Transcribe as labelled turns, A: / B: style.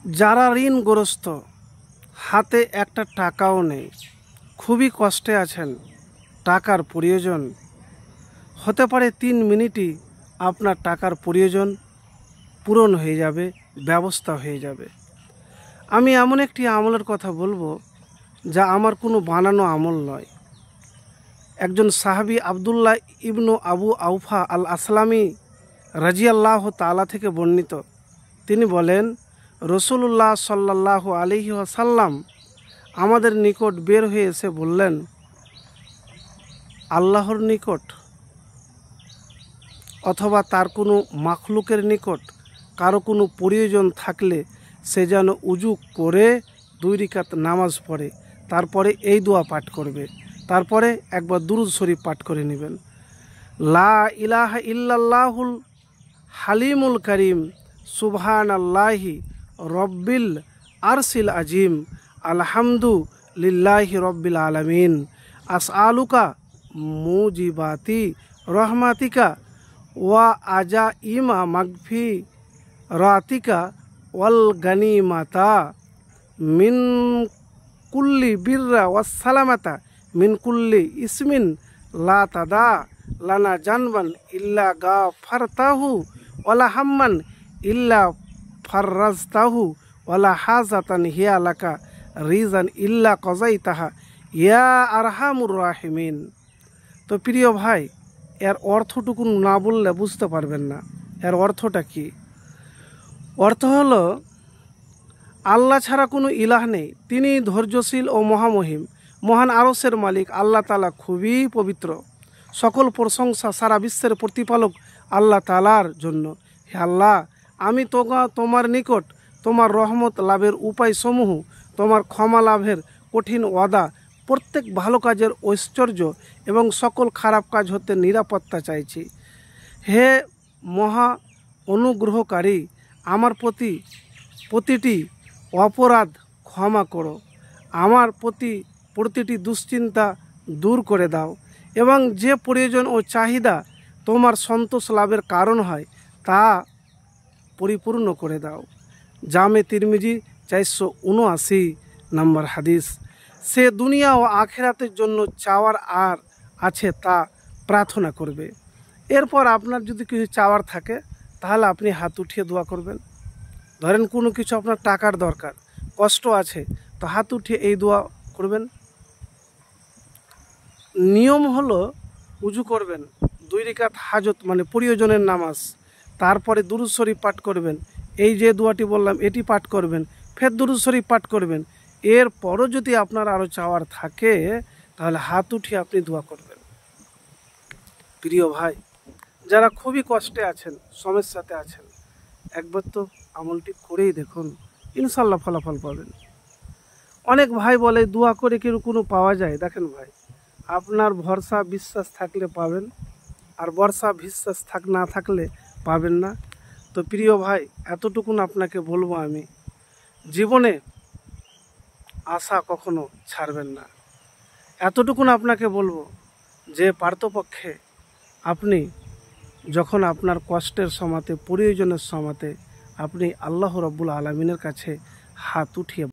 A: যারা ঋণগ্রস্ত, হাতে একটা টাকাও নেই, খুবই কষ্টে আছেন, টাকার প্রয়োজন, হতে পারে 3 মিনিটই আপনার টাকার প্রয়োজন পূরণ হয়ে যাবে, ব্যবস্থা হয়ে যাবে। আমি এমন একটি আমলের কথা বলবো যা আমার কোনো বানানো আমল নয়। একজন সাহাবী আবদুল্লাহ ইবনু আবু আউফা আল আসলামি রাজিয়াল্লাহু তাআলা থেকে বর্ণিত, তিনি বলেন, রাসূলুল্লাহ সাল্লাল্লাহু আলাইহি ওয়াসাল্লাম আমাদের নিকট বের হয়ে এসে বললেন, আল্লাহর নিকট অথবা তার কোনো মাখলুকের নিকট কারো কোনো প্রয়োজন থাকলে সে যেন উজু করে 2 রাকাত নামাজ পড়ে, তারপরে এই দোয়া পাঠ করবে, তারপরে একবার দুরূদ শরীফ পাঠ করে নেবেন। লা ইলাহা ইল্লাল্লাহুল হালিমুল কারীম সুবহানাল্লাহি রব্বিল আরশিল আজিম আলহামদুলিল্লাহি রব্বিল আলামিন আসআলুকা মুজিবাতি রহমাতিকা ওয়া আজাইমা মাগফিরাতিকা ওয়াল গানিমাতা মিন কুল্লি বিররা ওয়াস সালামাতা মিন কুল্লি ইসমিন লা তাদা লানা জানবান ইল্লা গাফারতাহু ওয়ালা হাম্মান ইল্লা ফাররাজতাহু ওয়ালা হাজাতান হিয়া লাকা রিজান ইল্লা কজাইতাহা ইয়া আরহামুর রাহিমিন। তো প্রিয় ভাই, এর অর্থটুকু না বললে বুঝতে পারবেন না এর অর্থটা কি। অর্থ হলো, আল্লাহ ছাড়া কোনো ইলাহ নেই, তিনি ধৈর্যশীল ও মহামহিম, মহান আরশের মালিক আল্লাহ তাআলা খুবই পবিত্র। সকল প্রশংসা সারা বিশ্বের প্রতিপালক আল্লাহ তাআলার জন্য। হে আল্লাহ, আমি তোমার নিকট তোমার রহমত লাভের উপায় সমূহ, তোমার ক্ষমা লাভের কঠিন ওয়াদা, প্রত্যেক ভালো কাজের ঐশ্বর্য এবং সকল খারাপ কাজ হতে নিরাপত্তা চাইছি। হে মহা অনুগ্রহকারী, আমার প্রতিটি অপরাধ ক্ষমা করো, আমার প্রতিটি দুশ্চিন্তা দূর করে দাও এবং যে প্রয়োজন ও চাহিদা তোমার সন্তোষ লাভের কারণ হয় তা পরিপূর্ণ করে দাও। জামে তিরমিজি 479 নম্বর হাদিস। সে দুনিয়া ও আখিরাতের জন্য চাওয়ার আর আছে তা প্রার্থনা করবে। এরপর আপনার যদি কিছু চাওয়ার থাকে তাহলে আপনি হাত উঠিয়ে দোয়া করবেন। ধরেন কোনো কিছু আপনার টাকার দরকার, কষ্ট আছে, তো হাত উঠিয়ে এই দোয়া করবেন। নিয়ম হলো, উজু করবেন, 2 রাকাত হাজত মানে প্রয়োজনের নামাজ, তারপরে দুরূদ শরীফ পাঠ করবেন, এই যে দোয়াটি বললাম এটি পাঠ করবেন, ফের দুরূদ শরীফ পাঠ করবেন। এরপরও যদি আপনার আরও চাওয়ার থাকে তাহলে হাত উঠিয়ে আপনি দোয়া করবেন। প্রিয় ভাই, যারা খুবই কষ্টে আছেন, সমস্যাতে আছেন, একবার তো আমলটি করেই দেখুন, ইনশাল্লাহ ফলাফল পাবেন। অনেক ভাই বলে দোয়া করে কেউ কোনো পাওয়া যায়। দেখেন ভাই, আপনার ভরসা বিশ্বাস থাকলে পাবেন, আর ভরসা বিশ্বাস না থাকলে পাবেন না। তো প্রিয় ভাই, এতটুকুন আপনাকে বলবো, আমি জীবনে আশা কখনো ছাড়বেন না। এতটুকুন আপনাকে বলবো যে পারতপক্ষে আপনি যখন আপনার কষ্টের সময়তে, প্রয়োজনের সময়তে আপনি আল্লাহ রাব্বুল আলামিনের কাছে হাত উঠিয়ে